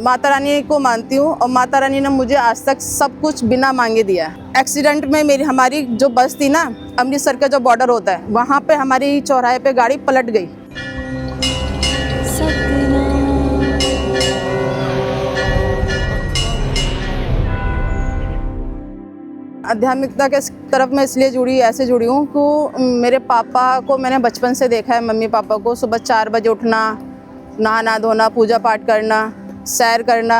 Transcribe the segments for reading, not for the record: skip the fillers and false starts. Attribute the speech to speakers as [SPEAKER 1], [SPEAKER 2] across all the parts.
[SPEAKER 1] माता रानी को मानती हूँ और माता रानी ने मुझे आज तक सब कुछ बिना मांगे दिया है। एक्सीडेंट में हमारी जो बस थी ना, अमृतसर का जो बॉर्डर होता है वहाँ पे हमारी चौराहे पे गाड़ी पलट गई। आध्यात्मिकता के तरफ मैं इसलिए ऐसे जुड़ी हूँ कि मेरे पापा को मैंने बचपन से देखा है। मम्मी पापा को सुबह 4 बजे उठना, नहाना धोना, पूजा पाठ करना, सैर करना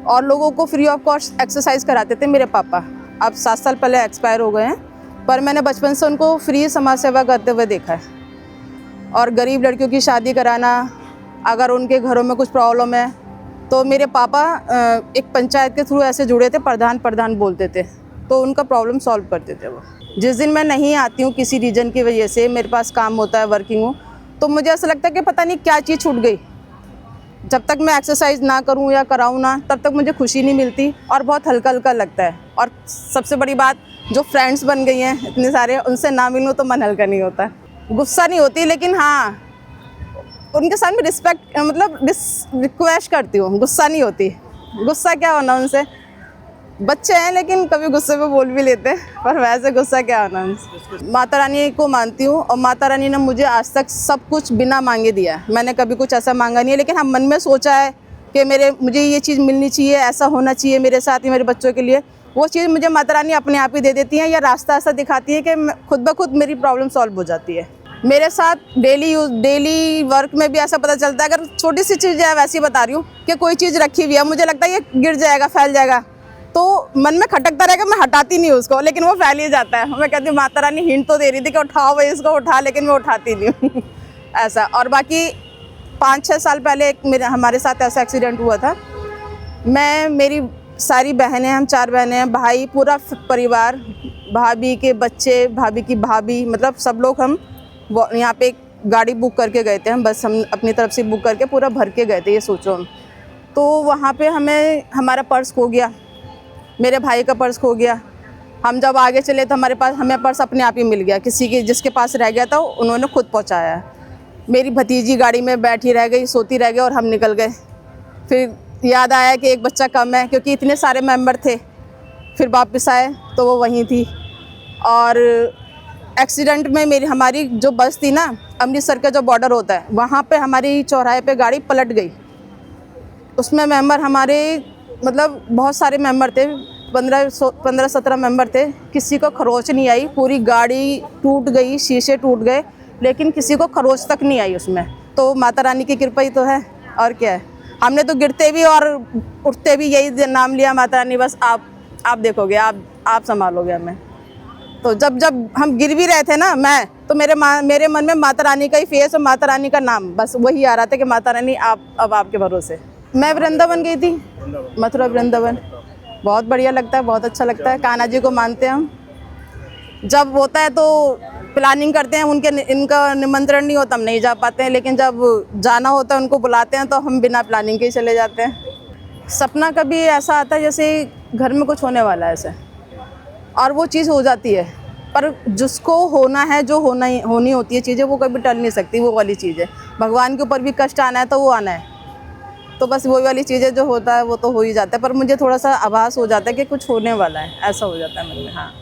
[SPEAKER 1] और लोगों को फ्री ऑफ कॉस्ट एक्सरसाइज कराते थे मेरे पापा। अब 7 साल पहले एक्सपायर हो गए हैं, पर मैंने बचपन से उनको फ्री समाज सेवा करते हुए देखा है। और गरीब लड़कियों की शादी कराना, अगर उनके घरों में कुछ प्रॉब्लम है तो मेरे पापा एक पंचायत के थ्रू ऐसे जुड़े थे, प्रधान बोलते थे, तो उनका प्रॉब्लम सॉल्व करते थे वो। जिस दिन मैं नहीं आती हूँ किसी रीजन की वजह से, मेरे पास काम होता है, वर्किंग हूँ, तो मुझे ऐसा लगता है कि पता नहीं क्या चीज़ छूट गई। जब तक मैं एक्सरसाइज ना करूँ या कराऊँ ना, तब तक मुझे खुशी नहीं मिलती और बहुत हल्का हल्का लगता है। और सबसे बड़ी बात, जो फ्रेंड्स बन गई हैं इतने सारे, उनसे ना मिलूँ तो मन हल्का नहीं होता। गुस्सा नहीं होती, लेकिन हाँ उनके साथ में रिस्पेक्ट, मतलब रिक्वेस्ट करती हूँ, गुस्सा नहीं होती। गुस्सा क्या होना उनसे, बच्चे हैं लेकिन कभी गुस्से में बोल भी लेते हैं, पर वैसे गुस्सा क्या होना उनसे। माता रानी को मानती हूँ और माता रानी ने मुझे आज तक सब कुछ बिना मांगे दिया है। मैंने कभी कुछ ऐसा मांगा नहीं है, लेकिन हाँ मन में सोचा है कि मुझे ये चीज़ मिलनी चाहिए, ऐसा होना चाहिए मेरे साथ या मेरे बच्चों के लिए। वो चीज़ मुझे माता रानी अपने आप ही दे देती हैं, या रास्ता ऐसा दिखाती है कि खुद ब खुद मेरी प्रॉब्लम सॉल्व हो जाती है। मेरे साथ डेली वर्क में भी ऐसा पता चलता है, अगर छोटी सी चीज़ है, वैसी बता रही हूँ कि कोई चीज़ रखी हुई है, मुझे लगता है ये गिर जाएगा, फैल जाएगा, तो मन में खटकता रहेगा, मैं हटाती नहीं उसको, लेकिन वो फैल ही जाता है। मैं कहती हूँ माता रानी हिंट तो दे रही थी कि उठाओ भाई इसको, उठा, लेकिन मैं उठाती नहीं हूँ ऐसा। और बाकी 5-6 साल पहले हमारे साथ ऐसा एक्सीडेंट हुआ था। मेरी सारी बहनें, हम 4 बहनें हैं, भाई, पूरा परिवार, भाभी के बच्चे, भाभी की भाभी, मतलब सब लोग हम यहाँ पे एक गाड़ी बुक करके गए थे। हम बस हम अपनी तरफ से बुक करके पूरा भर के गए थे, ये सोचो हम। तो वहाँ पे हमारा पर्स खो गया, मेरे भाई का पर्स खो गया। हम जब आगे चले तो हमें पर्स अपने आप ही मिल गया, जिसके पास रह गया था उन्होंने खुद पहुँचाया। मेरी भतीजी गाड़ी में बैठी रह गई, सोती रह गई और हम निकल गए। फिर याद आया कि एक बच्चा कम है, क्योंकि इतने सारे मेंबर थे। फिर वापस आए तो वो वहीं थी। और एक्सीडेंट में हमारी जो बस थी ना, अमृतसर का जो बॉर्डर होता है वहाँ पे हमारी चौराहे पे गाड़ी पलट गई। उसमें मेंबर हमारे, मतलब बहुत सारे मेंबर थे, 15-17 मेंबर थे। किसी को खरोच नहीं आई, पूरी गाड़ी टूट गई, शीशे टूट गए, लेकिन किसी को खरोच तक नहीं आई उसमें। तो माता रानी की कृपा ही तो है, और क्या है। हमने तो गिरते भी और उठते भी यही नाम लिया, माता रानी बस आप देखोगे, आप संभालोगे हमें। तो जब हम गिर भी रहे थे ना, तो मेरे मन में माता रानी का ही फेस और माता रानी का नाम, बस वही आ रहा था कि माता रानी अब आपके भरोसे। मैं वृंदावन गई थी, मथुरा वृंदावन, बहुत बढ़िया लगता है, बहुत अच्छा लगता है। कान्हा जी को मानते हैं हम। जब होता है तो प्लानिंग करते हैं, इनका निमंत्रण नहीं होता, हम नहीं जा पाते हैं, लेकिन जब जाना होता है, उनको बुलाते हैं, तो हम बिना प्लानिंग के ही चले जाते हैं। सपना कभी ऐसा आता है जैसे घर में कुछ होने वाला है ऐसे, और वो चीज़ हो जाती है। पर जिसको होना है, जो होनी होती है चीज़ें, वो कभी टल नहीं सकती, वो वाली चीज़ है। भगवान के ऊपर भी कष्ट आना है तो वो आना है, तो बस वही वाली चीज़ें जो होता है वो तो हो ही जाता है। पर मुझे थोड़ा सा आभास हो जाता है कि कुछ होने वाला है, ऐसा हो जाता है मन में। हाँ।